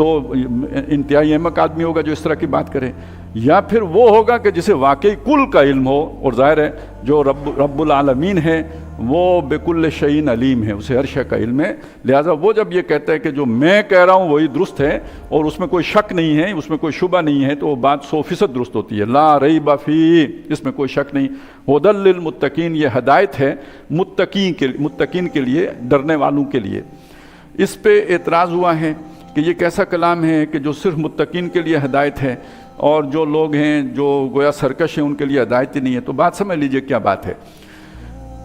تو انتہائی احمق آدمی ہوگا جو اس طرح کی بات کرے، یا پھر وہ ہوگا کہ جسے واقعی کل کا علم ہو، اور ظاہر ہے جو رب العالمین ہے وہ بکل شیء علیم ہے، اسے ہر شے کا علم ہے، لہٰذا وہ جب یہ کہتا ہے کہ جو میں کہہ رہا ہوں وہی درست ہے اور اس میں کوئی شک نہیں ہے، اس میں کوئی شبہ نہیں ہے، تو وہ بات 100% درست ہوتی ہے، لا ریب فیہ، اس میں کوئی شک نہیں۔ ھدی للمتقین، یہ ہدایت ہے متقین کے لیے، ڈرنے والوں کے لیے۔ اس پہ اعتراض ہوا ہے کہ یہ کیسا کلام ہے کہ جو صرف متقین کے لیے ہدایت ہے اور جو لوگ ہیں جو گویا سرکش ہیں ان کے لیے ہدایت ہی نہیں ہے۔ تو بات سمجھ لیجئے کیا بات ہے۔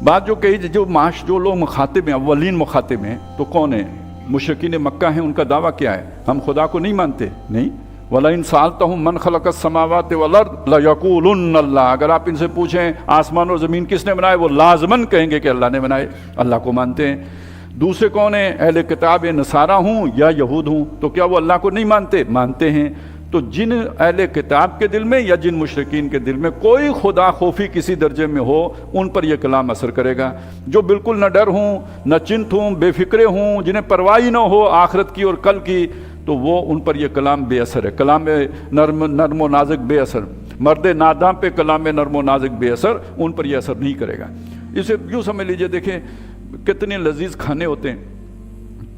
بات جو کہی، جو لوگ مخاطب ہیں، اولین مخاطب ہیں، تو کون ہیں؟ مشرکین مکہ ہیں۔ ان کا دعویٰ کیا ہے؟ ہم خدا کو نہیں مانتے، نہیں۔ وَلَئِن سَأَلْتَهُم مَّنْ خَلَقَ السَّمَاوَاتِ وَالْأَرْضَ لَيَقُولُنَّ اللَّهُ، اگر آپ ان سے پوچھیں آسمان اور زمین کس نے بنائے، وہ لازماً کہیں گے کہ اللہ نے بنائے، اللہ کو مانتے ہیں۔ دوسرے کون ہیں؟ اہل کتاب نصارہ ہوں یا یہود ہوں، تو کیا وہ اللہ کو نہیں مانتے؟ مانتے ہیں۔ تو جن اہل کتاب کے دل میں یا جن مشرکین کے دل میں کوئی خدا خوفی کسی درجے میں ہو، ان پر یہ کلام اثر کرے گا۔ جو بالکل نہ ڈر ہوں، نہ چنت ہوں، بے فکرے ہوں، جنہیں پرواہ نہ ہو آخرت کی اور کل کی، تو وہ ان پر یہ کلام بے اثر ہے۔ کلام نرم و نازک بے اثر، مرد ناداں پہ کلام نرم و نازک بے اثر، ان پر یہ اثر نہیں کرے گا۔ اسے یوں سمجھ لیجئے، دیکھیں کتنے لذیذ کھانے ہوتے ہیں،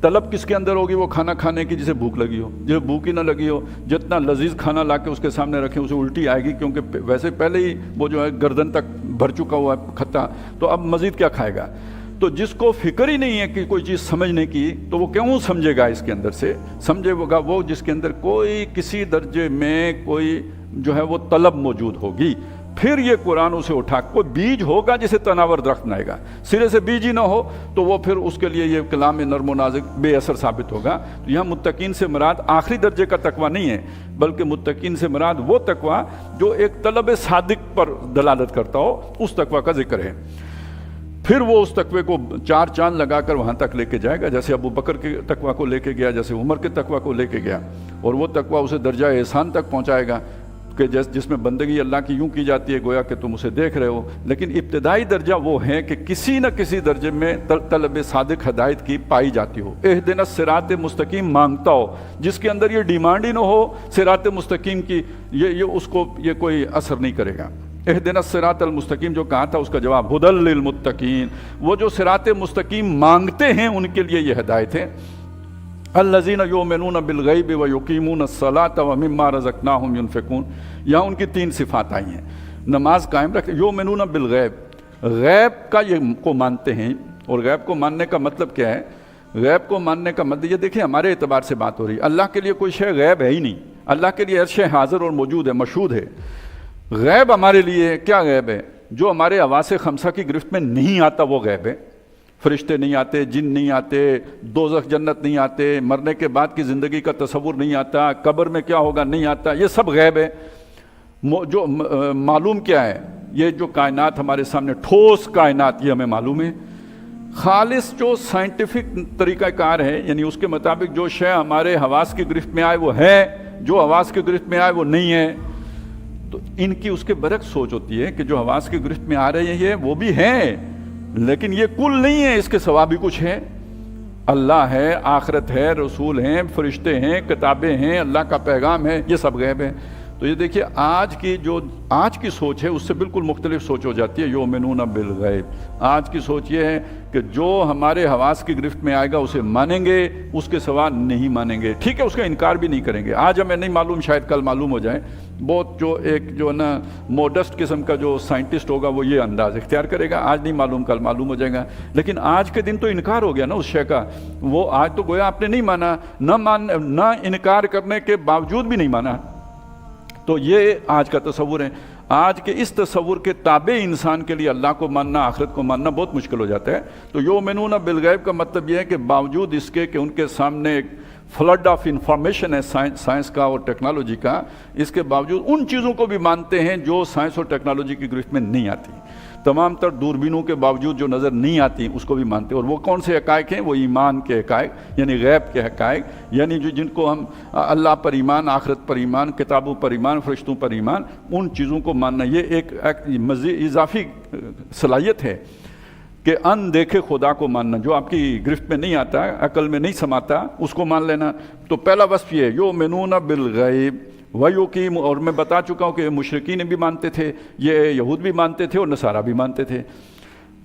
طلب کس کے اندر ہوگی وہ کھانا کھانے کی جسے بھوک لگی ہو؟ جسے بھوک ہی نہ لگی ہو، جتنا لذیذ کھانا لا کے اس کے سامنے رکھیں اسے الٹی آئے گی، کیونکہ ویسے پہلے ہی وہ جو ہے گردن تک بھر چکا ہوا ہے کھٹا، تو اب مزید کیا کھائے گا؟ تو جس کو فکر ہی نہیں ہے کہ کوئی چیز سمجھنے کی، تو وہ کیوں سمجھے گا؟ اس کے اندر سے سمجھے گا وہ جس کے اندر کوئی کسی درجے میں کوئی جو ہے وہ طلب موجود ہوگی۔ پھر یہ قرآن اسے اٹھا، کوئی بیج ہوگا جسے تناور درخت بنائے گا، سرے سے بیج ہی نہ ہو تو وہ پھر اس کے لیے یہ کلام نرم و نازک بے اثر ثابت ہوگا۔ تو یہاں متقین سے مراد آخری درجے کا تقویٰ نہیں ہے، بلکہ متقین سے مراد وہ تقویٰ جو ایک طلب صادق پر دلالت کرتا ہو، اس تقویٰ کا ذکر ہے۔ پھر وہ اس تقوی کو 4 چاند لگا کر وہاں تک لے کے جائے گا، جیسے ابو بکر کے تقویٰ کو لے کے گیا، جیسے عمر کے تقویٰ کو لے کے گیا، اور وہ تقویٰ اسے درجہ احسان تک پہنچائے گا کہ جس میں بندگی اللہ کی یوں کی جاتی ہے گویا کہ تم اسے دیکھ رہے ہو۔ لیکن ابتدائی درجہ وہ ہے کہ کسی نہ کسی درجے میں طلب صادق ہدایت کی پائی جاتی ہو، اہدنا الصراط مستقیم مانگتا ہو، جس کے اندر یہ ڈیمانڈ ہی نہ ہو صراط مستقیم کی، اس کو یہ کوئی اثر نہیں کرے گا۔ اہدنا الصراط المستقیم جو کہا تھا اس کا جواب ھدی للمتقین، وہ جو صراط مستقیم مانگتے ہیں ان کے لیے یہ ہدایت ہے۔ الذین یؤمنون بالغیب ویقیمون الصلاۃ ومما رزقناہم ینفقون، یہاں ان کی 3 صفات آئی ہیں۔ نماز قائم رکھتے، یؤمنون بالغیب، غیب کا یہ کو مانتے ہیں، اور غیب کو ماننے کا مطلب کیا ہے؟ غیب کو ماننے کا مطلب یہ دیکھیں ہمارے اعتبار سے بات ہو رہی ہے، اللہ کے لیے کوئی شے غیب ہے ہی نہیں، اللہ کے لیے ہر شے حاضر اور موجود ہے، مشہود ہے۔ غیب ہمارے لیے کیا غیب ہے؟ جو ہمارے حواس خمسہ کی گرفت میں نہیں آتا وہ غیب ہے۔ فرشتے نہیں آتے، جن نہیں آتے، دوزخ جنت نہیں آتے، مرنے کے بعد کی زندگی کا تصور نہیں آتا، قبر میں کیا ہوگا نہیں آتا، یہ سب غیب ہے۔ جو معلوم کیا ہے؟ یہ جو کائنات ہمارے سامنے ٹھوس کائنات، یہ ہمیں معلوم ہے۔ خالص جو سائنٹیفک طریقہ کار ہے، یعنی اس کے مطابق جو شے ہمارے حواس کی گرفت میں آئے وہ ہے، جو حواس کی گرفت میں آئے وہ نہیں ہے۔ تو ان کی اس کے برعکس سوچ ہوتی ہے کہ جو حواس کی گرفت میں آ رہے ہیں وہ بھی ہیں، لیکن یہ کل نہیں ہے، اس کے سوا بھی کچھ ہے۔ اللہ ہے، آخرت ہے، رسول ہیں، فرشتے ہیں، کتابیں ہیں، اللہ کا پیغام ہے، یہ سب غیب ہے۔ تو یہ دیکھیے آج کی سوچ ہے اس سے بالکل مختلف سوچ ہو جاتی ہے، یؤمنون بالغیب۔ آج کی سوچ یہ ہے کہ جو ہمارے حواس کی گرفت میں آئے گا اسے مانیں گے، اس کے سوا نہیں مانیں گے۔ ٹھیک ہے، اس کا انکار بھی نہیں کریں گے، آج ہمیں نہیں معلوم، شاید کل معلوم ہو جائے۔ بہت جو ہے نا موڈسٹ قسم کا جو سائنٹسٹ ہوگا وہ یہ انداز اختیار کرے گا، آج نہیں معلوم کل معلوم ہو جائے گا۔ لیکن آج کے دن تو انکار ہو گیا نا اس شے کا، وہ آج تو گویا آپ نے نہیں مانا، نہ انکار کرنے کے باوجود بھی نہیں مانا۔ تو یہ آج کا تصور ہے۔ آج کے اس تصور کے تابع انسان کے لیے اللہ کو ماننا، آخرت کو ماننا بہت مشکل ہو جاتا ہے۔ تو یؤمنون بالغیب کا مطلب یہ ہے کہ باوجود اس کے کہ ان کے سامنے ایک فلڈ آف انفارمیشن ہے سائنس کا اور ٹیکنالوجی کا، اس کے باوجود ان چیزوں کو بھی مانتے ہیں جو سائنس اور ٹیکنالوجی کی گرفت میں نہیں آتی۔ تمام تر دوربینوں کے باوجود جو نظر نہیں آتی اس کو بھی مانتے ہیں، اور وہ کون سے حقائق ہیں؟ وہ ایمان کے حقائق، یعنی غیب کے حقائق، یعنی جن کو ہم اللہ پر ایمان، آخرت پر ایمان، کتابوں پر ایمان، فرشتوں پر ایمان، ان چیزوں کو ماننا، یہ ایک مزید اضافی صلاحیت ہے۔ کہ ان دیکھے خدا کو ماننا، جو آپ کی گرفت میں نہیں آتا، عقل میں نہیں سماتا، اس کو مان لینا۔ تو پہلا وصف یہ ہے یؤمنون بالغیب ویقیم، اور میں بتا چکا ہوں کہ مشرکین بھی مانتے تھے، یہ یہود بھی مانتے تھے اور نصارہ بھی مانتے تھے۔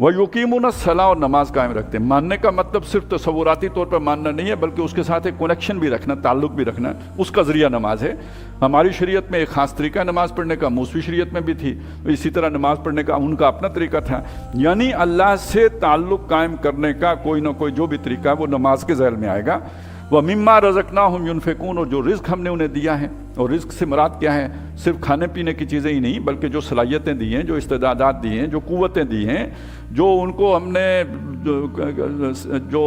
وَيُقِيمُونَ الصَّلَاةَ، اور نماز قائم رکھتے ہیں۔ ماننے کا مطلب صرف تصوراتی طور پر ماننا نہیں ہے، بلکہ اس کے ساتھ ایک کنیکشن بھی رکھنا، تعلق بھی رکھنا، اس کا ذریعہ نماز ہے۔ ہماری شریعت میں ایک خاص طریقہ ہے نماز پڑھنے کا، موسوی شریعت میں بھی تھی، اسی طرح نماز پڑھنے کا ان کا اپنا طریقہ تھا، یعنی اللہ سے تعلق قائم کرنے کا کوئی نہ کوئی جو بھی طریقہ ہے وہ نماز کے ذیل میں آئے گا۔ وَمِمَّا رَزَقْنَاهُمْ يُنْفِقُونَ، اور جو رزق ہم نے انہیں دیا ہے، اور رزق سے مراد کیا ہے؟ صرف کھانے پینے کی چیزیں ہی نہیں، بلکہ جو صلاحیتیں دی ہیں، جو استعدادات دی ہیں، جو قوتیں دی ہیں، جو ان کو ہم نے جو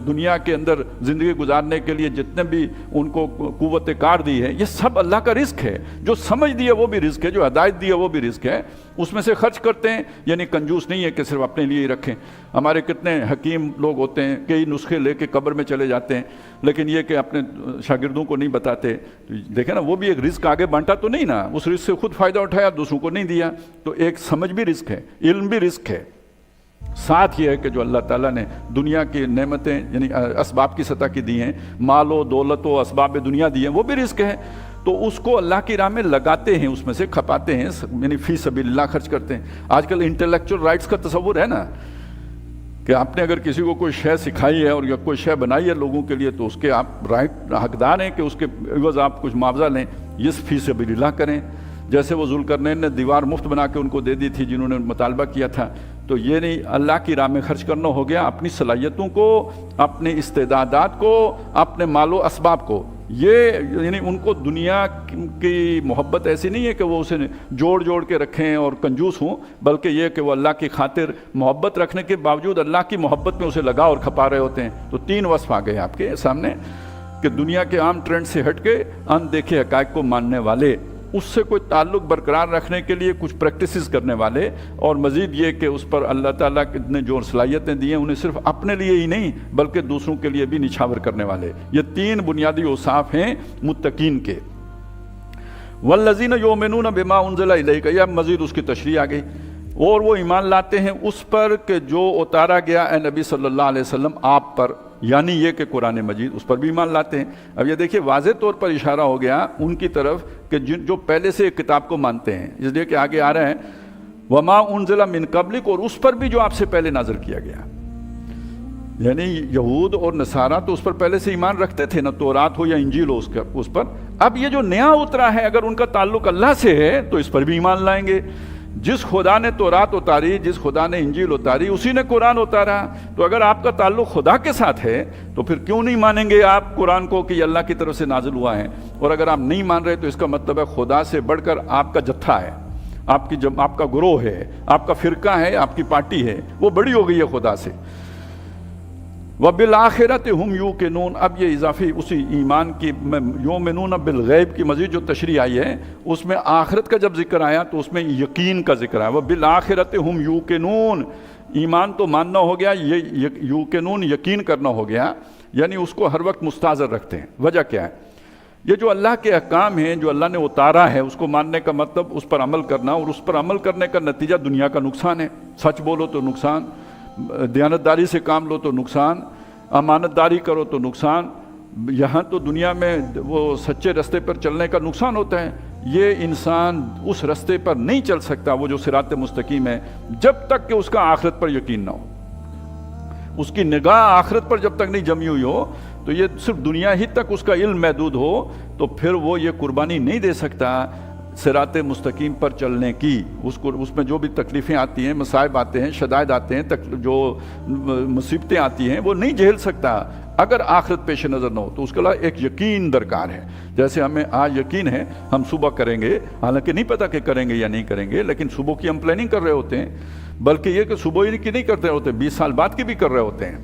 دنیا کے اندر زندگی گزارنے کے لیے جتنے بھی ان کو قوت کار دی ہے، یہ سب اللہ کا رزق ہے۔ جو سمجھ دی ہے وہ بھی رزق ہے، جو ہدایت دی ہے وہ بھی رزق ہے، اس میں سے خرچ کرتے ہیں، یعنی کنجوس نہیں ہے کہ صرف اپنے لیے ہی رکھیں۔ ہمارے کتنے حکیم لوگ ہوتے ہیں، کئی نسخے لے کے قبر میں چلے جاتے ہیں، لیکن یہ کہ اپنے شاگردوں کو نہیں بتاتے۔ دیکھیں نا، وہ بھی ایک رزق آگے بانٹا تو نہیں نا، اس رزق سے خود فائدہ اٹھایا، دوسروں کو نہیں دیا۔ تو ایک سمجھ بھی رزق ہے، علم بھی رزق ہے۔ ساتھ یہ ہے کہ جو اللہ تعالیٰ نے دنیا کی نعمتیں یعنی اسباب کی سطح کی دی ہیں، مال و دولت و اسباب دنیا دی ہیں، وہ بھی رزق ہے۔ تو اس کو اللہ کی راہ میں لگاتے ہیں، اس میں سے کھپاتے ہیں، یعنی فی سبیل اللہ خرچ کرتے ہیں۔ آج کل انٹلیکچوئل رائٹس کا تصور ہے نا، کہ آپ نے اگر کسی کو کوئی شے سکھائی ہے اور یا کوئی شے بنائی ہے لوگوں کے لیے، تو اس کے آپ رائٹ حقدار ہیں کہ اس کے عوض آپ کچھ معاوضہ لیں، یہ فی سبیل اللہ کریں۔ جیسے وہ ذوالقرنین نے دیوار مفت بنا کے ان کو دے دی تھی جنہوں نے مطالبہ کیا تھا، تو یہ نہیں، اللہ کی راہ میں خرچ کرنا ہو گیا، اپنی صلاحیتوں کو، اپنے استعدادات کو، اپنے مال و اسباب کو۔ یہ یعنی ان کو دنیا کی محبت ایسی نہیں ہے کہ وہ اسے جوڑ کے رکھیں اور کنجوس ہوں، بلکہ یہ کہ وہ اللہ کی خاطر محبت رکھنے کے باوجود اللہ کی محبت میں اسے لگا اور کھپا رہے ہوتے ہیں۔ تو تین وصف آ گئے آپ کے سامنے کہ دنیا کے عام ٹرینڈ سے ہٹ کے ان دیکھے حقائق کو ماننے والے، اس سے کوئی تعلق برقرار رکھنے کے لیے کچھ پریکٹسز کرنے والے، اور مزید یہ کہ اس پر اللہ تعالیٰ نے جو صلاحیتیں دی ہیں انہیں صرف اپنے لیے ہی نہیں بلکہ دوسروں کے لیے بھی نچھاور کرنے والے۔ یہ تین بنیادی اوصاف ہیں متقین کے۔ والذین یؤمنون بما انزل الیک، یہ مزید اس کی تشریح آ گئی، اور وہ ایمان لاتے ہیں اس پر کہ جو اتارا گیا اے نبی صلی اللہ علیہ وسلم آپ پر، یعنی یہ کہ قرآن مجید، اس پر بھی ایمان لاتے ہیں۔ اب یہ دیکھیے واضح طور پر اشارہ ہو گیا ان کی طرف کہ جو پہلے سے ایک کتاب کو مانتے ہیں، اس لیے کہ آگے آ رہے ہیں وما انزل من قبلک، اور اس پر بھی جو آپ سے پہلے نازل کیا گیا۔ یعنی یہود اور نصارہ تو اس پر پہلے سے ایمان رکھتے تھے، نہ تورات ہو یا انجیل ہو اس پر۔ اب یہ جو نیا اترا ہے، اگر ان کا تعلق اللہ سے ہے تو اس پر بھی ایمان لائیں گے۔ جس خدا نے تورات اتاری، جس خدا نے انجیل اتاری، اسی نے قرآن اتارا۔ تو اگر آپ کا تعلق خدا کے ساتھ ہے تو پھر کیوں نہیں مانیں گے آپ قرآن کو کہ یہ اللہ کی طرف سے نازل ہوا ہے؟ اور اگر آپ نہیں مان رہے تو اس کا مطلب ہے خدا سے بڑھ کر آپ کا جتھا ہے، آپ کا گروہ ہے، آپ کا فرقہ ہے، آپ کی پارٹی ہے، وہ بڑی ہو گئی ہے خدا سے۔ وَبِالْآخِرَةِ هُمْ يُوقِنُونَ، اب یہ اضافی اسی ایمان کی یؤمنون بالغیب کی مزید جو تشریح آئی ہے، اس میں آخرت کا جب ذکر آیا تو اس میں یقین کا ذکر آیا۔ وَبِالْآخِرَةِ هُمْ يُوقِنُونَ، ایمان تو ماننا ہو گیا، یہ یوقنون یقین کرنا ہو گیا، یعنی اس کو ہر وقت مستحضر رکھتے ہیں۔ وجہ کیا ہے؟ یہ جو اللہ کے احکام ہیں، جو اللہ نے اتارا ہے، اس کو ماننے کا مطلب اس پر عمل کرنا، اور اس پر عمل کرنے کا نتیجہ دنیا کا نقصان ہے۔ سچ بولو تو نقصان، دیانتداری سے کام لو تو نقصان، امانت داری کرو تو نقصان، یہاں تو دنیا میں وہ سچے رستے پر چلنے کا نقصان ہوتا ہے۔ یہ انسان اس رستے پر نہیں چل سکتا، وہ جو صراط مستقیم ہے، جب تک کہ اس کا آخرت پر یقین نہ ہو، اس کی نگاہ آخرت پر جب تک نہیں جمی ہوئی ہو، تو یہ صرف دنیا ہی تک اس کا علم محدود ہو، تو پھر وہ یہ قربانی نہیں دے سکتا صراط مستقیم پر چلنے کی۔ اس میں جو بھی تکلیفیں آتی ہیں، مصائب آتے ہیں، شدائد آتے ہیں، جو مصیبتیں آتی ہیں، وہ نہیں جھیل سکتا اگر آخرت پیش نظر نہ ہو۔ تو اس کے علاوہ ایک یقین درکار ہے۔ جیسے ہمیں آج یقین ہے ہم صبح کریں گے، حالانکہ نہیں پتہ کہ کریں گے یا نہیں کریں گے، لیکن صبح کی ہم پلاننگ کر رہے ہوتے ہیں، بلکہ یہ کہ صبح ہی کی نہیں کرتے ہوتے، 20 سال بعد کی بھی کر رہے ہوتے ہیں۔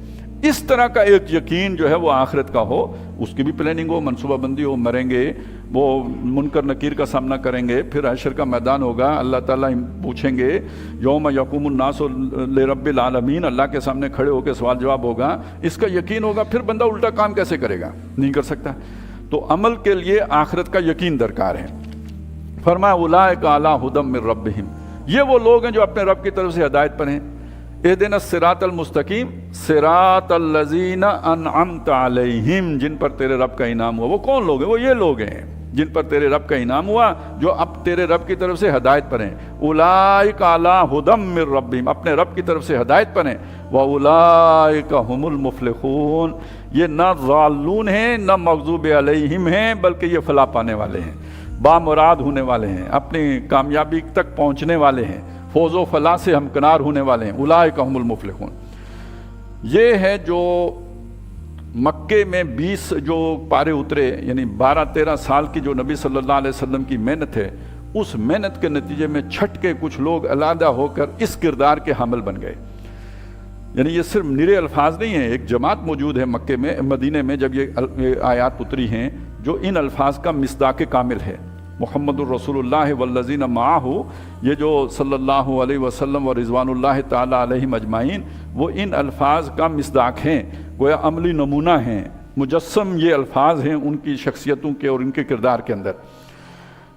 اس طرح کا ایک یقین جو ہے وہ آخرت کا ہو، اس کی بھی پلاننگ ہو، منصوبہ بندی ہو، مریں گے، وہ منکر نکیر کا سامنا کریں گے، پھر حشر کا میدان ہوگا، اللہ تعالیٰ پوچھیں گے، یوم یقوم الناس لرب العالمین، اللہ کے سامنے کھڑے ہو کے سوال جواب ہوگا، اس کا یقین ہوگا، پھر بندہ الٹا کام کیسے کرے گا؟ نہیں کر سکتا۔ تو عمل کے لیے آخرت کا یقین درکار ہے۔ فرمایا اولئک علی ھدی من ربہم، یہ وہ لوگ ہیں جو اپنے رب کی طرف سے ہدایت پر ہیں۔ اہدنا الصراط المستقیم صراط الذین انعمت علیہم، جن پر تیرے رب کا انعام ہوا۔ وہ کون لوگ ہیں؟ وہ یہ لوگ ہیں جن پر تیرے رب کا انعام ہوا، جو اب تیرے رب کی طرف سے ہدایت پر ہیں۔ اولئک علی ھدی من ربہم، اپنے رب کی طرف سے ہدایت پر ہیں۔ واولئک ھم المفلحون، یہ نہ ضالون ہیں نہ مغضوب علیہم ہیں، بلکہ یہ فلاح پانے والے ہیں، بامراد ہونے والے ہیں، اپنی کامیابی تک پہنچنے والے ہیں، فوز و فلاح سے ہمکنار ہونے والے ہیں۔ اولئک ھم المفلحون، یہ ہے جو مکے میں 20 جو پارے اترے، یعنی 12-13 سال کی جو نبی صلی اللہ علیہ وسلم کی محنت ہے، اس محنت کے نتیجے میں چھٹ کے کچھ لوگ علیحدہ ہو کر اس کردار کے حامل بن گئے۔ یعنی یہ صرف نرے الفاظ نہیں ہیں، ایک جماعت موجود ہے مکے میں، مدینے میں جب یہ آیات اتری ہیں جو ان الفاظ کا مصداق کامل ہے۔ محمد الرسول اللہ والذین معہ، یہ جو صلی اللہ علیہ وسلم و رضوان اللہ تعالی علیہم اجمعین، وہ ان الفاظ کا مصداق ہیں، گویا عملی نمونہ ہیں، مجسم یہ الفاظ ہیں ان کی شخصیتوں کے اور ان کے کردار کے اندر۔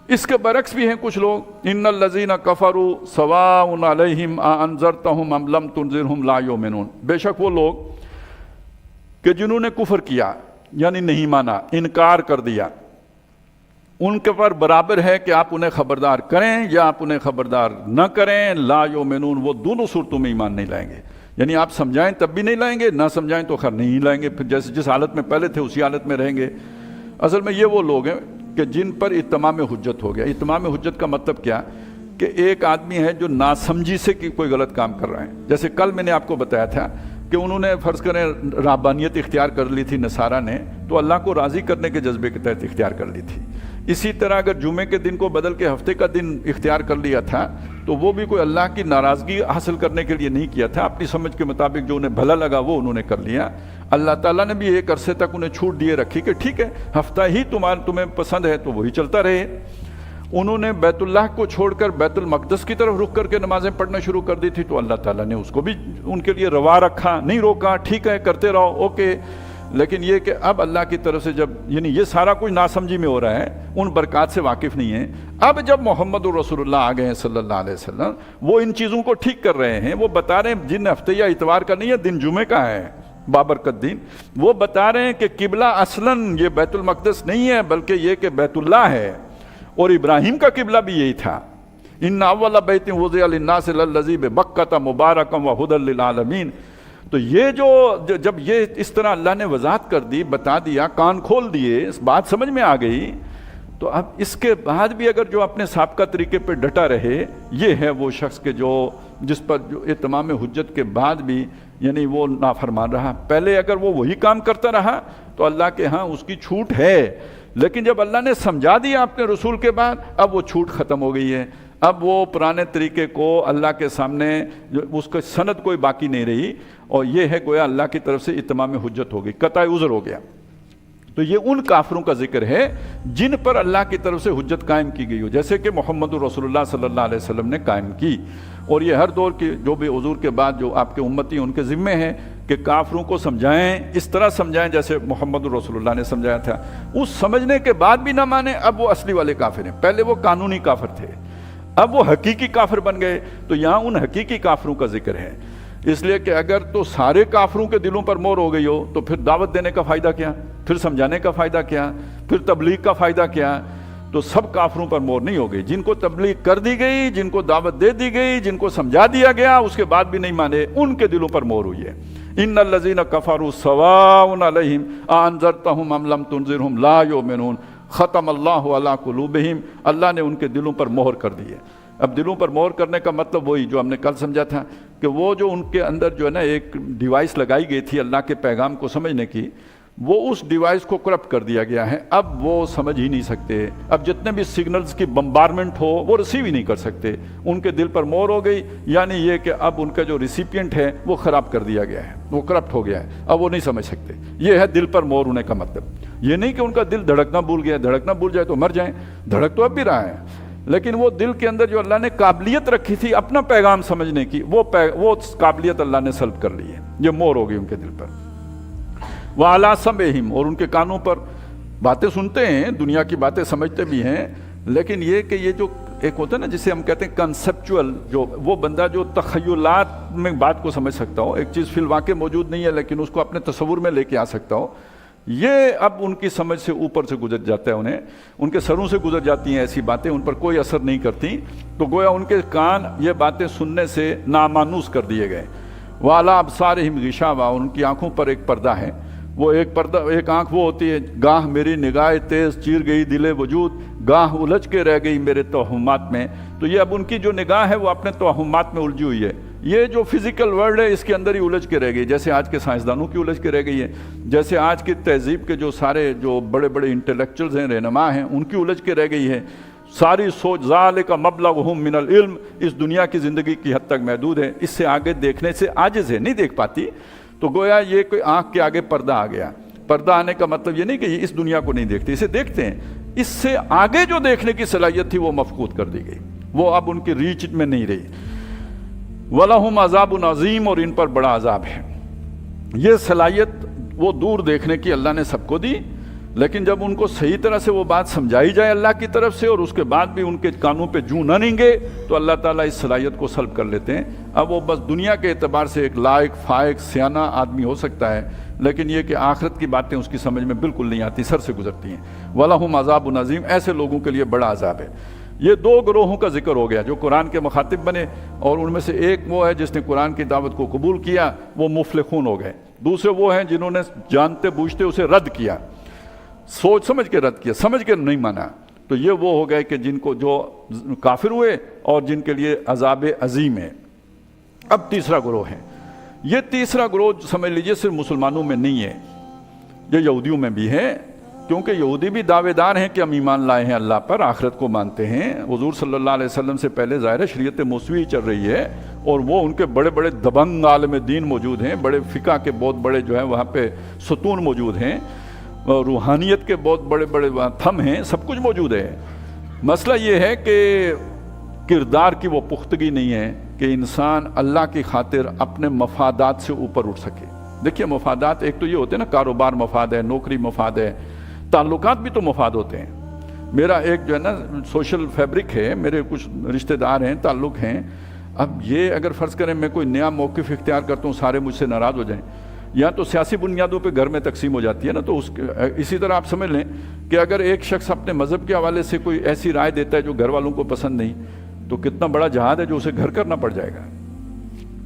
اس کے برعکس بھی ہیں کچھ لوگ، ان الذین کفروا سواء علیہم اانذرتہم ام لم تنذرہم لا یؤمنون، بے شک وہ لوگ کہ جنہوں نے کفر کیا یعنی نہیں مانا، انکار کر دیا، ان کے پر برابر ہے کہ آپ انہیں خبردار کریں یا آپ انہیں خبردار نہ کریں، لا یؤمنون، وہ دونوں صورتوں میں ایمان نہیں لائیں گے۔ یعنی آپ سمجھائیں تب بھی نہیں لائیں گے، نہ سمجھائیں تو خیر نہیں لائیں گے، پھر جیسے جس حالت میں پہلے تھے اسی حالت میں رہیں گے۔ اصل میں یہ وہ لوگ ہیں کہ جن پر اتمام حجت ہو گیا۔ اتمام حجت کا مطلب کیا کہ ایک آدمی ہے جو ناسمجھی سے کوئی غلط کام کر رہا ہے، جیسے کل میں نے آپ کو بتایا تھا کہ انہوں نے فرض کریں رہبانیت اختیار کر لی تھی نصارہ نے، تو اللہ کو راضی کرنے کے جذبے کے تحت اختیار کر لی تھی۔ اسی طرح اگر جمعے کے دن کو بدل کے ہفتے کا دن اختیار کر لیا تھا تو وہ بھی کوئی اللہ کی ناراضگی حاصل کرنے کے لیے نہیں کیا تھا، اپنی سمجھ کے مطابق جو انہیں بھلا لگا وہ انہوں نے کر لیا۔ اللہ تعالیٰ نے بھی ایک عرصے تک انہیں چھوٹ دیے رکھی کہ ٹھیک ہے ہفتہ ہی تمہیں پسند ہے تو وہی چلتا رہے۔ انہوں نے بیت اللہ کو چھوڑ کر بیت المقدس کی طرف رخ کر کے نمازیں پڑھنا شروع کر دی تھی، تو اللہ تعالیٰ نے اس کو بھی ان کے لیے روا رکھا، نہیں روکا، ٹھیک ہے کرتے رہو اوکے۔ لیکن یہ کہ اب اللہ کی طرف سے جب یعنی یہ سارا کچھ ناسمجھی میں ہو رہا ہے، ان برکات سے واقف نہیں ہیں۔ اب جب محمد الرسول اللہ آ گئے ہیں صلی اللہ علیہ وسلم، وہ ان چیزوں کو ٹھیک کر رہے ہیں، وہ بتا رہے ہیں جن ہفتے یا اتوار کا نہیں ہے، دن جمعے کا ہے، بابرکت دن، وہ بتا رہے ہیں کہ قبلہ اصلاً یہ بیت المقدس نہیں ہے بلکہ یہ کہ بیت اللہ ہے، اور ابراہیم کا قبلہ بھی یہی تھا۔ ان اول بیت وضع للناس للذی ببکۃ مبارکا وہدی للعالمین۔ تو یہ جو جب یہ اس طرح اللہ نے وضاحت کر دی، بتا دیا، کان کھول دیے، اس بات سمجھ میں آ گئی، تو اب اس کے بعد بھی اگر جو اپنے سابقہ طریقے پہ ڈٹا رہے، یہ ہے وہ شخص کہ جس پر جو اتمام حجت کے بعد بھی یعنی وہ نافرمان رہا۔ پہلے اگر وہ وہی کام کرتا رہا تو اللہ کے ہاں اس کی چھوٹ ہے، لیکن جب اللہ نے سمجھا دیا اپنے رسول کے بعد، اب وہ چھوٹ ختم ہو گئی ہے۔ اب وہ پرانے طریقے کو اللہ کے سامنے اس کی سند کوئی باقی نہیں رہی، اور یہ ہے گویا اللہ کی طرف سے اتمام حجت ہو گئی، قطع عذر ہو گیا۔ تو یہ ان کافروں کا ذکر ہے جن پر اللہ کی طرف سے حجت قائم کی گئی ہو، جیسے کہ محمد رسول اللہ صلی اللہ علیہ وسلم نے قائم کی، اور یہ ہر دور کی جو بھی حضور کے بعد جو آپ کے امتی ہیں ان کے ذمے ہے کہ کافروں کو سمجھائیں، اس طرح سمجھائیں جیسے محمد رسول اللہ نے سمجھایا تھا۔ اس سمجھنے کے بعد بھی نہ مانے، اب وہ اصلی والے کافر ہیں۔ پہلے وہ قانونی کافر تھے، اب وہ حقیقی کافر بن گئے۔ تو یہاں ان حقیقی کافروں کا ذکر ہے، اس لیے کہ اگر تو سارے کافروں کے دلوں پر مہر ہو گئی ہو تو پھر دعوت دینے کا فائدہ کیا، پھر سمجھانے کا فائدہ کیا، پھر تبلیغ کا فائدہ کیا؟ تو سب کافروں پر مہر نہیں ہو گئی، جن کو تبلیغ کر دی گئی، جن کو دعوت دے دی گئی، جن کو سمجھا دیا گیا، اس کے بعد بھی نہیں مانے، ان کے دلوں پر مہر ہوئی ہے۔ ان الذین کفروا سواء علیہم اانذرتہم ام لم تنذرہم لا یؤمنون ختم اللہ علی قلوبہم، اللہ نے ان کے دلوں پر مہر کر دی ہے۔ اب دلوں پر مہر کرنے کا مطلب وہی جو ہم نے کل سمجھا تھا کہ وہ جو ان کے اندر جو ہے نا ایک ڈیوائس لگائی گئی تھی اللہ کے پیغام کو سمجھنے کی، وہ اس ڈیوائس کو کرپٹ کر دیا گیا ہے، اب وہ سمجھ ہی نہیں سکتے، اب جتنے بھی سگنلز کی بمبارمنٹ ہو وہ ریسیو ہی نہیں کر سکتے، ان کے دل پر مہر ہو گئی، یعنی یہ کہ اب ان کا جو ریسیپینٹ ہے وہ خراب کر دیا گیا ہے، وہ کرپٹ ہو گیا ہے، اب وہ نہیں سمجھ سکتے۔ یہ ہے دل پر مہر ہونے کا مطلب۔ یہ نہیں کہ ان کا دل دھڑکنا بھول گیا، دھڑکنا بھول جائے تو مر جائیں، دھڑک تو اب بھی رہا ہے، لیکن وہ دل کے اندر جو اللہ نے قابلیت رکھی تھی اپنا پیغام سمجھنے کی، وہ قابلیت اللہ نے سلب کر لی ہے، یہ مہر ہو گئی ان کے دل پر۔ وَعَلَىٰ سَمْعِهِمْ، اور ان کے کانوں پر باتیں سنتے ہیں، دنیا کی باتیں سمجھتے بھی ہیں، لیکن یہ کہ یہ جو ایک ہوتا ہے نا جسے ہم کہتے ہیں کنسپچول، جو وہ بندہ جو تخیلات میں بات کو سمجھ سکتا ہو، ایک چیز فی الواقع موجود نہیں ہے لیکن اس کو اپنے تصور میں لے کے آ سکتا ہو، یہ اب ان کی سمجھ سے اوپر سے گزر جاتا ہے، انہیں ان کے سروں سے گزر جاتی ہیں ایسی باتیں، ان پر کوئی اثر نہیں کرتی، تو گویا ان کے کان یہ باتیں سننے سے نامانوس کر دیے گئے۔ وَعَلَىٰ أَبْصَارِهِمْ غِشَاوَةٌ، اور ان کی آنکھوں پر ایک پردہ ہے، وہ ایک آنکھ وہ ہوتی ہے، گاہ میری نگاہ تیز چیر گئی دل وجود، گاہ الجھ کے رہ گئی میرے توہمات میں، تو یہ اب ان کی جو نگاہ ہے وہ اپنے توہمات میں الجھی ہوئی ہے، یہ جو فزیکل ورلڈ ہے اس کے اندر ہی الجھ کے رہ گئی، جیسے آج کے سائنسدانوں کی الجھ کے رہ گئی ہے، جیسے آج کی تہذیب کے جو سارے جو بڑے بڑے انٹلیکچوئلز ہیں، رہنما ہیں، ان کی الجھ کے رہ گئی ہے، ساری سوچ ذالک مبلغہم من العلم اس دنیا کی زندگی کی حد تک محدود ہے، اس سے آگے دیکھنے سے عاجز ہے، نہیں دیکھ پاتی، تو گویا یہ کوئی آنکھ کے آگے پردہ آ گیا۔ پردہ آنے کا مطلب یہ نہیں کہ یہ اس دنیا کو نہیں دیکھتے، اسے دیکھتے ہیں، اس سے آگے جو دیکھنے کی صلاحیت تھی وہ مفقود کر دی گئی، وہ اب ان کی ریچ میں نہیں رہی۔ وَلَهُمْ عَذَابٌ عَظِيمٌ، اور ان پر بڑا عذاب ہے۔ یہ صلاحیت وہ دور دیکھنے کی اللہ نے سب کو دی، لیکن جب ان کو صحیح طرح سے وہ بات سمجھائی جائے اللہ کی طرف سے اور اس کے بعد بھی ان کے کانوں پہ جوں نہ نینگے تو اللہ تعالیٰ اس صلاحیت کو سلب کر لیتے ہیں۔ اب وہ بس دنیا کے اعتبار سے ایک لائق فائق سیانہ آدمی ہو سکتا ہے، لیکن یہ کہ آخرت کی باتیں اس کی سمجھ میں بالکل نہیں آتی، سر سے گزرتی ہیں۔ وَلَهُمْ عَذَابٌ عَظِيمٌ، ایسے لوگوں کے لیے بڑا عذاب ہے۔ یہ دو گروہوں کا ذکر ہو گیا جو قرآن کے مخاطب بنے، اور ان میں سے ایک وہ ہے جس نے قرآن کی دعوت کو قبول کیا، وہ مفلحون ہو گئے۔ دوسرے وہ ہیں جنہوں نے جانتے بوجھتے اسے رد کیا، سوچ سمجھ کے رد کیا، سمجھ کے نہیں مانا، تو یہ وہ ہو گئے کہ جن کو جو کافر ہوئے اور جن کے لیے عذاب عظیم ہے۔ اب تیسرا گروہ ہے، یہ تیسرا گروہ سمجھ لیجئے صرف مسلمانوں میں نہیں ہے، یہ یہودیوں میں بھی ہے، کیونکہ یہودی بھی دعوے دار ہیں کہ ہم ایمان لائے ہیں اللہ پر، آخرت کو مانتے ہیں، حضور صلی اللہ علیہ وسلم سے پہلے ظاہر شریعت موسوی چل رہی ہے، اور وہ ان کے بڑے بڑے دبنگ عالم دین موجود ہیں، بڑے فقہ کے بہت بڑے جو ہیں وہاں پہ ستون موجود ہیں، روحانیت کے بہت بڑے بڑے تھم ہیں، سب کچھ موجود ہے۔ مسئلہ یہ ہے کہ کردار کی وہ پختگی نہیں ہے کہ انسان اللہ کی خاطر اپنے مفادات سے اوپر اٹھ سکے۔ دیکھیے مفادات ایک تو یہ ہوتے ہیں نا، کاروبار مفاد ہے، نوکری مفاد ہے، تعلقات بھی تو مفاد ہوتے ہیں۔ میرا ایک جو ہے نا سوشل فیبرک ہے، میرے کچھ رشتہ دار ہیں، تعلق ہیں، اب یہ اگر فرض کریں میں کوئی نیا موقف اختیار کرتا ہوں سارے مجھ سے ناراض ہو جائیں، یا تو سیاسی بنیادوں پہ گھر میں تقسیم ہو جاتی ہے نا، تو اسی طرح آپ سمجھ لیں کہ اگر ایک شخص اپنے مذہب کے حوالے سے کوئی ایسی رائے دیتا ہے جو گھر والوں کو پسند نہیں، تو کتنا بڑا جہاد ہے جو اسے گھر کرنا پڑ جائے گا،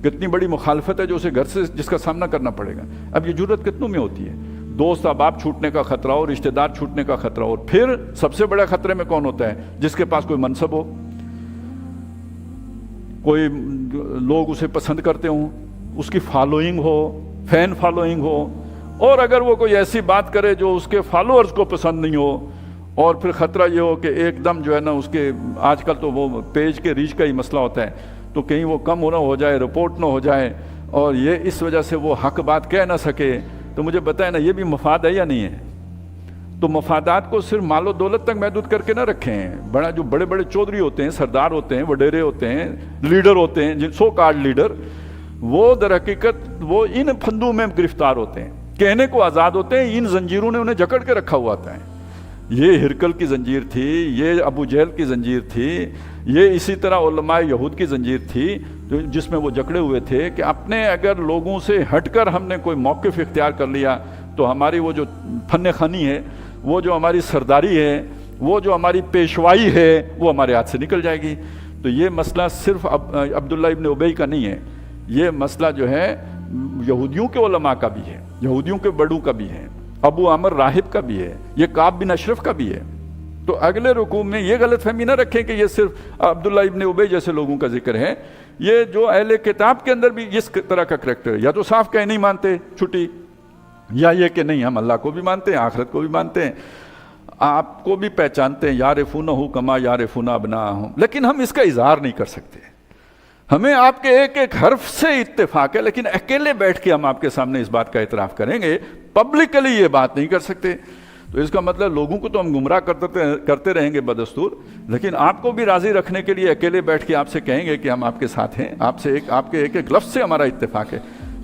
کتنی بڑی مخالفت ہے جو اسے گھر سے جس کا سامنا کرنا پڑے گا۔ اب یہ جرأت کتنوں میں ہوتی ہے؟ دوست احباب چھوٹنے کا خطرہ ہو، رشتہ دار چھوٹنے کا خطرہ ہو، اور پھر سب سے بڑا خطرے میں کون ہوتا ہے؟ جس کے پاس کوئی منصب ہو، کوئی لوگ اسے پسند کرتے ہوں، اس کی فالوئنگ ہو، فین فالوئنگ ہو، اور اگر وہ کوئی ایسی بات کرے جو اس کے فالوورز کو پسند نہیں ہو، اور پھر خطرہ یہ ہو کہ ایک دم جو ہے نا اس کے، آج کل تو وہ پیج کے ریچ کا ہی مسئلہ ہوتا ہے، تو کہیں وہ کم ہونا ہو جائے، رپورٹ نہ ہو جائے، اور یہ اس وجہ سے وہ حق بات کہہ نہ سکے، تو مجھے بتائیں نا یہ بھی مفاد ہے یا نہیں ہے؟ تو مفادات کو صرف مال و دولت تک محدود کر کے نہ رکھیں۔ جو بڑے بڑے چودھری ہوتے ہیں، سردار ہوتے ہیں، وڈیرے ہوتے ہیں، لیڈر ہوتے ہیں، جن سو کارڈ لیڈر، وہ در حقیقت وہ ان پھندوں میں گرفتار ہوتے ہیں، کہنے کو آزاد ہوتے ہیں، ان زنجیروں نے انہیں جکڑ کے رکھا ہوا ہوتا ہے۔ یہ ہرکل کی زنجیر تھی، یہ ابو جہل کی زنجیر تھی، یہ اسی طرح علماء یہود کی زنجیر تھی، جس میں وہ جکڑے ہوئے تھے کہ اپنے اگر لوگوں سے ہٹ کر ہم نے کوئی موقف اختیار کر لیا تو ہماری وہ جو فن خانی ہے، وہ جو ہماری سرداری ہے، وہ جو ہماری پیشوائی ہے، وہ ہمارے ہاتھ سے نکل جائے گی۔ تو یہ مسئلہ صرف عبداللہ ابن ابی کا نہیں ہے، یہ مسئلہ جو ہے یہودیوں کے علماء کا بھی ہے، یہودیوں کے بڑوں کا بھی ہے، ابو عامر راہب کا بھی ہے، یہ کعب بن اشرف کا بھی ہے۔ تو اگلے رکوع میں یہ غلط فہمی نہ رکھیں کہ یہ صرف عبداللہ ابن ابی جیسے لوگوں کا ذکر ہے، یہ جو اہل کتاب کے اندر بھی اس طرح کا کریکٹر ہے، یا تو صاف کہیں نہیں مانتے چھٹی، یا یہ کہ نہیں ہم اللہ کو بھی مانتے ہیں، آخرت کو بھی مانتے ہیں، آپ کو بھی پہچانتے ہیں، یعرفونہ کما یعرفون ابناءہم، لیکن ہم اس کا اظہار نہیں کر سکتے۔ ہمیں آپ کے ایک ایک حرف سے اتفاق ہے، لیکن اکیلے بیٹھ کے ہم آپ کے سامنے اس بات کا اعتراف کریں گے، پبلکلی یہ بات نہیں کر سکتے۔ تو اس کا مطلب لوگوں کو تو ہم گمراہ کرتے رہیں گے بدستور، لیکن آپ کو بھی راضی رکھنے کے لیے اکیلے بیٹھ کے آپ سے کہیں گے کہ ہم آپ کے ساتھ ہیں، آپ کے ایک ایک لفظ سے ہمارا اتفاق ہے۔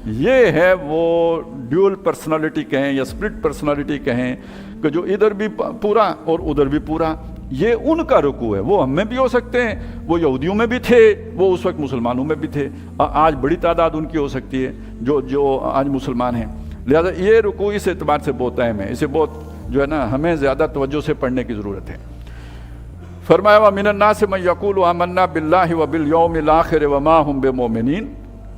یہ ہے وہ ڈیول پرسنالٹی کہیں یا سپلٹ پرسنالٹی کہیں کہ جو ادھر بھی پورا اور ادھر بھی پورا، یہ ان کا رکوع ہے، وہ ہم میں بھی ہو سکتے ہیں، وہ یہودیوں میں بھی تھے، وہ اس وقت مسلمانوں میں بھی تھے، آج بڑی تعداد ان کی ہو سکتی ہے جو آج مسلمان ہیں۔ لہذا یہ رکوع اس اعتبار سے بہت اہم ہے، اسے بہت جو ہے نا ہمیں زیادہ توجہ سے پڑھنے کی ضرورت ہے۔ فرمایا وَمِنَ النَّاسِ مَن يَقُولُ آمَنَّا بِاللَّهِ وَبِالْيَوْمِ الْآخِرِ وَمَا ہُم بِمُؤْمِنِينَ۔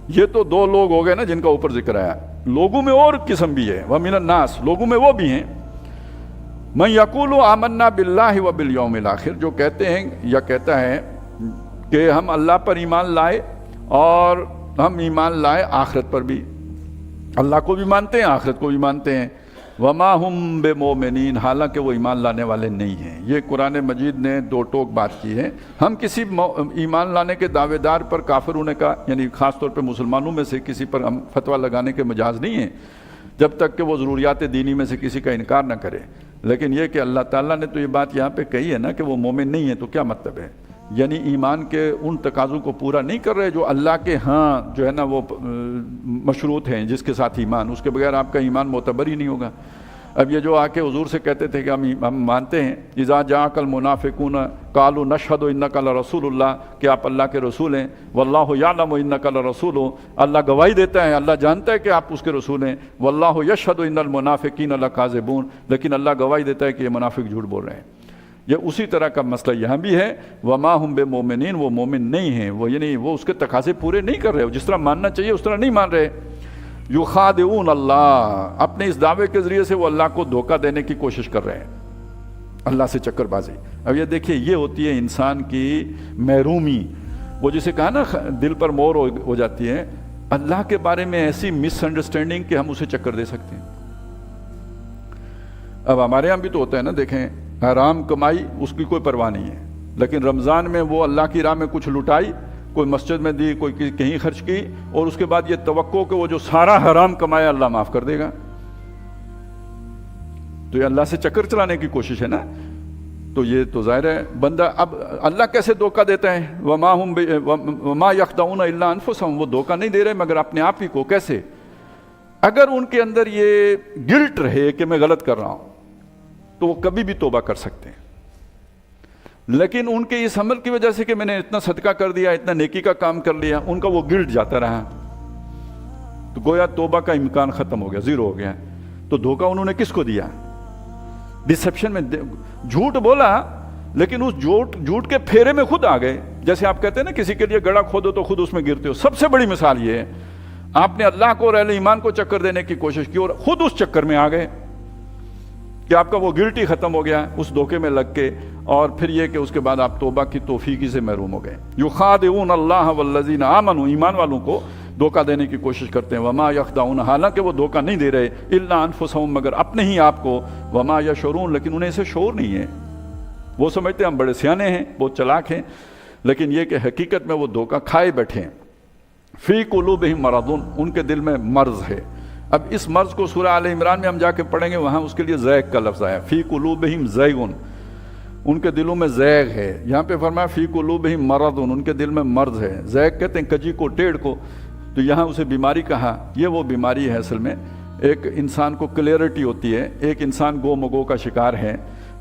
یہ تو دو لوگ ہو گئے نا جن کا اوپر ذکر آیا، لوگوں میں اور قسم بھی ہے، وَمِنَ النَّاسِ لوگوں میں وہ بھی ہیں، مَن يَقُولُ آمَنَّا بِاللَّهِ وَبِالْيَوْمِ الْآخِرِ جو کہتے ہیں یا کہتا ہے کہ ہم اللہ پر ایمان لائے اور ہم ایمان لائے آخرت پر بھی، اللہ کو بھی مانتے ہیں آخرت کو بھی مانتے ہیں، وما ہم بمؤمنین حالانکہ وہ ایمان لانے والے نہیں ہیں۔ یہ قرآن مجید نے دو ٹوک بات کی ہے۔ ہم کسی ایمان لانے کے دعوے دار پر کافر ہونے کا یعنی خاص طور پہ مسلمانوں میں سے کسی پر ہم فتویٰ لگانے کے مجاز نہیں ہیں جب تک کہ وہ ضروریات دینی میں سے کسی کا انکار نہ کرے، لیکن یہ کہ اللہ تعالیٰ نے تو یہ بات یہاں پہ کہی ہے نا کہ وہ مومن نہیں ہے، تو کیا مطلب ہے؟ یعنی ایمان کے ان تقاضوں کو پورا نہیں کر رہے جو اللہ کے ہاں جو ہے نا وہ مشروط ہیں، جس کے ساتھ ایمان، اس کے بغیر آپ کا ایمان معتبر ہی نہیں ہوگا۔ اب یہ جو آ کے حضور سے کہتے تھے کہ ہم مانتے ہیں اذا جاءک المنافقون قالوا نشهد انک لرسول اللہ کہ آپ اللہ کے رسول ہیں، واللہ یعلم انک لرسول، اللہ گواہی دیتا ہے، اللہ جانتا ہے کہ آپ اس کے رسول ہیں، واللہ یشهد ان المنافقین لکاذبون، لیکن اللہ گواہی دیتا ہے کہ یہ منافق جھوٹ بول رہے ہیں۔ یہ اسی طرح کا مسئلہ یہاں بھی ہے، وما ہم بمؤمنین وہ مومن نہیں ہیں، وہ یعنی وہ اس کے تقاضے پورے نہیں کر رہے، جس طرح ماننا چاہیے اس طرح نہیں مان رہے۔ یخادعون اللہ، اپنے اس دعوے کے ذریعے سے وہ اللہ کو دھوکہ دینے کی کوشش کر رہے ہیں، اللہ سے چکر بازی۔ اب یہ دیکھیے یہ ہوتی ہے انسان کی محرومی، وہ جسے کہا نا دل پر مور ہو جاتی ہے، اللہ کے بارے میں ایسی مس انڈرسٹینڈنگ کہ ہم اسے چکر دے سکتے ہیں۔ اب ہمارے یہاں بھی تو ہوتا ہے نا، دیکھیں حرام کمائی اس کی کوئی پرواہ نہیں ہے، لیکن رمضان میں وہ اللہ کی راہ میں کچھ لٹائی، کوئی مسجد میں دی، کوئی کہیں خرچ کی، اور اس کے بعد یہ توقع کہ وہ جو سارا حرام کمایا اللہ معاف کر دے گا، تو یہ اللہ سے چکر چلانے کی کوشش ہے نا۔ تو یہ تو ظاہر ہے بندہ، اب اللہ کیسے دھوکہ دیتا ہے، وما یخدعون الا انفسہم، وہ دھوکہ نہیں دے رہے مگر اپنے آپ ہی کو۔ کیسے؟ اگر ان کے اندر یہ گلٹ رہے کہ میں غلط کر رہا ہوں تو وہ کبھی بھی توبہ کر سکتے ہیں، لیکن ان کے اس عمل کی وجہ سے کہ میں نے اتنا صدقہ کر دیا، اتنا نیکی کا کام کر لیا، ان کا وہ گلٹ جاتا رہا، تو گویا توبہ کا امکان ختم ہو گیا، زیرو ہو گیا۔ تو دھوکہ انہوں نے کس کو دیا؟ ڈسیپشن میں جھوٹ بولا، لیکن اس جھوٹ کے پھیرے میں خود آ گئے۔ جیسے آپ کہتے ہیں نا کسی کے لیے گڑھا کھودو تو خود اس میں گرتے ہو، سب سے بڑی مثال یہ ہے، آپ نے اللہ کو اور اہل ایمان کو چکر دینے کی کوشش کی اور خود اس چکر میں آ گئے کہ آپ کا وہ گلٹ ہی ختم ہو گیا اس دھوکے میں لگ کے، اور پھر یہ کہ اس کے بعد آپ توبہ کی توفیق سے محروم ہو گئے۔ یخادعون اللہ والذین آمنوا، ایمان والوں کو دھوکہ دینے کی کوشش کرتے ہیں، وما یخدعون حالانکہ وہ دھوکہ نہیں دے رہے، الا انفسہم مگر اپنے ہی آپ کو، وما یشعرون لیکن انہیں اسے شعور نہیں ہے، وہ سمجھتے ہیں ہم بڑے سیانے ہیں، بہت چلاک ہیں، لیکن یہ کہ حقیقت میں وہ دھوکہ کھائے بیٹھے ہیں۔ فی قلوبہم مرض، ان کے دل میں مرض ہے۔ اب اس مرض کو سورہ آل عمران میں ہم جا کے پڑھیں گے، وہاں اس کے لیے زیغ کا لفظ آیا، فی قلوبہم زیغ، ان کے دلوں میں زیغ ہے۔ یہاں پہ فرمایا فی قلوبہم مرض، ان کے دل میں مرض ہے۔ زیغ کہتے ہیں کجی کو، ٹیڑھ کو، تو یہاں اسے بیماری کہا۔ یہ وہ بیماری ہے اصل میں، ایک انسان کو کلیئرٹی ہوتی ہے، ایک انسان گو مگو کا شکار ہے،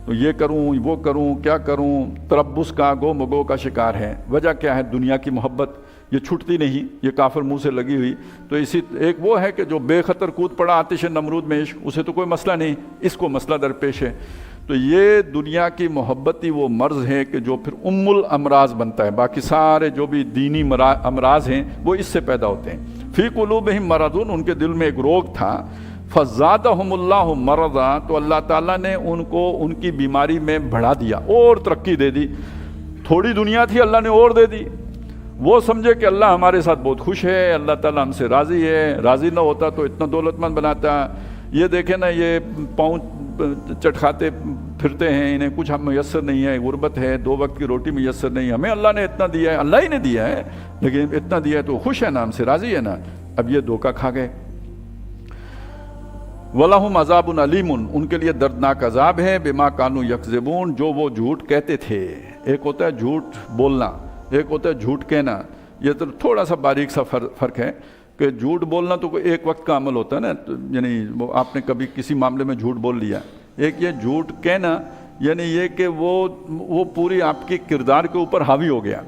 تو یہ کروں وہ کروں کیا کروں، تربص کا گو مگو کا شکار ہے۔ وجہ کیا ہے؟ دنیا کی محبت، یہ چھٹتی نہیں، یہ کافر منہ سے لگی ہوئی۔ تو اسی ایک وہ ہے کہ جو بے خطر کود پڑا آتش نمرود میں عشق، اسے تو کوئی مسئلہ نہیں، اس کو مسئلہ درپیش ہے۔ تو یہ دنیا کی محبت ہی وہ مرض ہے کہ جو پھر ام الامراض بنتا ہے۔ باقی سارے جو بھی دینی امراض ہیں وہ اس سے پیدا ہوتے ہیں۔ فی قلوبہم مرض، ان کے دل میں ایک روگ تھا، فزادہم اللہ مرضا، تو اللہ تعالیٰ نے ان کو ان کی بیماری میں بڑھا دیا اور ترقی دے دی۔ تھوڑی دنیا تھی، اللہ نے اور دے دی۔ وہ سمجھے کہ اللہ ہمارے ساتھ بہت خوش ہے، اللہ تعالیٰ ہم سے راضی ہے، راضی نہ ہوتا تو اتنا دولت مند بناتا۔ یہ دیکھیں نا، یہ پاؤں چٹکھاتے پھرتے ہیں، انہیں کچھ ہم میسر نہیں ہے، غربت ہے، 2 وقت کی روٹی میسر نہیں، ہمیں اللہ نے اتنا دیا ہے، اللہ ہی نے دیا ہے، لیکن اتنا دیا ہے تو خوش ہے نا، ہم سے راضی ہے نا۔ اب یہ دھوکہ کھا گئے۔ وَلَهُمْ عَذَابٌ عَلِيمٌ، ان کے لیے دردناک عذاب ہے، بِمَا كَانُوا يَكْذِبُونَ، جو وہ جھوٹ کہتے تھے۔ ایک ہوتا ہے جھوٹ بولنا، ایک ہوتا ہے جھوٹ کہنا۔ یہ تو تھوڑا سا باریک سا فرق ہے کہ جھوٹ بولنا تو کوئی ایک وقت کا عمل ہوتا ہے نا، یعنی وہ آپ نے کبھی کسی معاملے میں جھوٹ بول لیا۔ ایک یہ جھوٹ کہنا، یعنی یہ کہ وہ پوری آپ کی کردار کے اوپر حاوی ہو گیا۔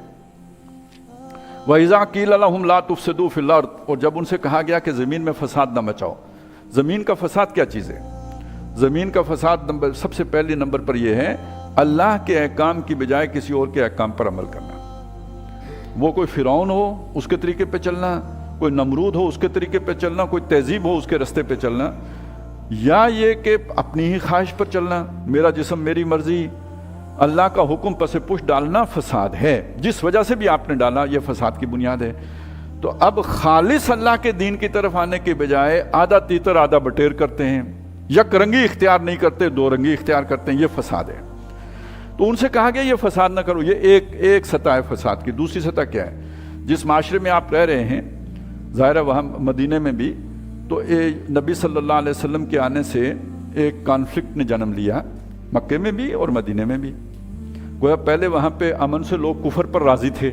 وَإِذَا قِيلَ لَهُمْ لَا تُفْسِدُوا فِي الْأَرْضِ، اور جب ان سے کہا گیا کہ زمین میں فساد نہ مچاؤ۔ زمین کا فساد کیا چیز ہے؟ زمین کا فساد سب سے پہلی نمبر پر یہ ہے اللہ کے احکام کی بجائے کسی اور کے احکام پر عمل کرنا۔ وہ کوئی فرعون ہو اس کے طریقے پہ چلنا، کوئی نمرود ہو اس کے طریقے پہ چلنا، کوئی تہذیب ہو اس کے رستے پہ چلنا، یا یہ کہ اپنی ہی خواہش پر چلنا، میرا جسم میری مرضی، اللہ کا حکم پس پش ڈالنا فساد ہے۔ جس وجہ سے بھی آپ نے ڈالا یہ فساد کی بنیاد ہے۔ تو اب خالص اللہ کے دین کی طرف آنے کے بجائے آدھا تیتر آدھا بٹیر کرتے ہیں، یک رنگی اختیار نہیں کرتے، دو رنگی اختیار کرتے ہیں، یہ فساد ہے۔ تو ان سے کہا گیا یہ فساد نہ کرو۔ یہ ایک سطح ہے فساد کی۔ دوسری سطح کیا ہے؟ جس معاشرے میں آپ رہ رہے ہیں، ظاہر ہے وہاں مدینے میں بھی تو نبی صلی اللہ علیہ وسلم کے آنے سے ایک کانفلکٹ نے جنم لیا، مکے میں بھی اور مدینے میں بھی۔ گویا پہلے وہاں پہ امن سے لوگ کفر پر راضی تھے،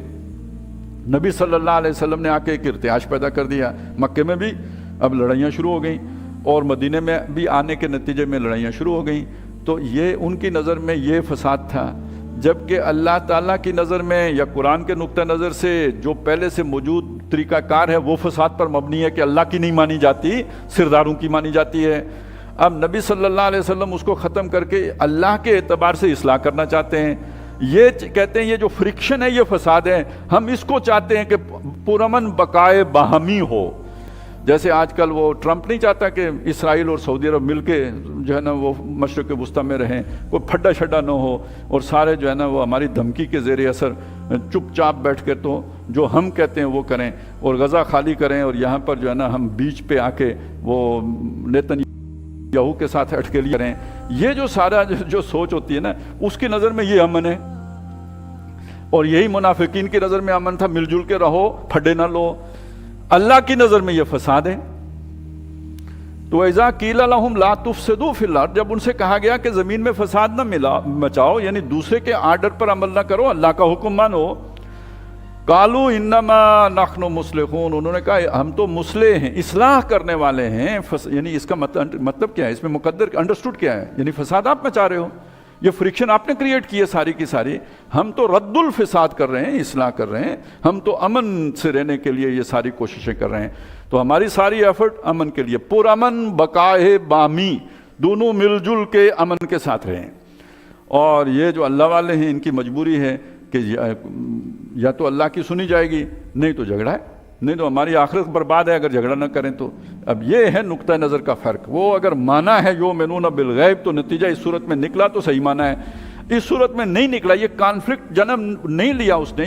نبی صلی اللہ علیہ وسلم نے آ کے ایک ارتعاش پیدا کر دیا، مکے میں بھی اب لڑائیاں شروع ہو گئیں اور مدینے میں بھی آنے کے نتیجے میں لڑائیاں شروع ہو گئیں۔ تو یہ ان کی نظر میں یہ فساد تھا، جبکہ اللہ تعالیٰ کی نظر میں یا قرآن کے نقطہ نظر سے جو پہلے سے موجود طریقہ کار ہے وہ فساد پر مبنی ہے کہ اللہ کی نہیں مانی جاتی، سرداروں کی مانی جاتی ہے۔ اب نبی صلی اللہ علیہ وسلم اس کو ختم کر کے اللہ کے اعتبار سے اصلاح کرنا چاہتے ہیں۔ یہ کہتے ہیں یہ جو فرکشن ہے یہ فساد ہے، ہم اس کو چاہتے ہیں کہ پرامن بقائے باہمی ہو۔ جیسے آج کل وہ ٹرمپ نہیں چاہتا کہ اسرائیل اور سعودی عرب مل کے جو ہے نا وہ مشرق وسطیٰ میں رہیں، کوئی پھڈا شڈا نہ ہو، اور سارے جو ہے نا وہ ہماری دھمکی کے زیر اثر چپ چاپ بیٹھ کے تو جو ہم کہتے ہیں وہ کریں اور غزہ خالی کریں، اور یہاں پر جو ہے نا ہم بیچ پہ آ کے وہ نیتنیاہو کے ساتھ اٹکیلی کریں۔ یہ جو سارا جو سوچ ہوتی ہے نا اس کی نظر میں یہ امن ہے، اور یہی منافقین کی نظر میں امن تھا، مل جل کے رہو، پھڈے نہ لو۔ اللہ کی نظر میں یہ فساد ہے۔ تو اذا قیل لہم لا تفسدوا فی الارض، جب ان سے کہا گیا کہ زمین میں فساد نہ مچاؤ، یعنی دوسرے کے آرڈر پر عمل نہ کرو، اللہ کا حکم مانو، قالوا انما نحن مصلحون، انہوں نے کہا ہم تو مصلح ہیں، اصلاح کرنے والے ہیں۔ یعنی اس کا مطلب کیا ہے؟ اس میں مقدر انڈرسٹوڈ کیا ہے؟ یعنی فساد آپ مچا رہے ہو، یہ فرکشن آپ نے کریٹ کی ہے ساری کی ساری، ہم تو رد الفساد کر رہے ہیں، اصلاح کر رہے ہیں، ہم تو امن سے رہنے کے لیے یہ ساری کوششیں کر رہے ہیں۔ تو ہماری ساری ایفرٹ امن کے لیے، پرامن بقائے بامی، دونوں مل جل کے امن کے ساتھ رہیں۔ اور یہ جو اللہ والے ہیں ان کی مجبوری ہے کہ یا تو اللہ کی سنی جائے گی، نہیں تو جھگڑا ہے، نہیں تو ہماری آخرت برباد ہے اگر جھگڑا نہ کریں تو۔ اب یہ ہے نقطہ نظر کا فرق۔ وہ اگر مانا ہے یؤمنون بالغیب تو نتیجہ اس صورت میں نکلا تو صحیح مانا ہے، اس صورت میں نہیں نکلا، یہ کانفلکٹ جنم نہیں لیا اس نے۔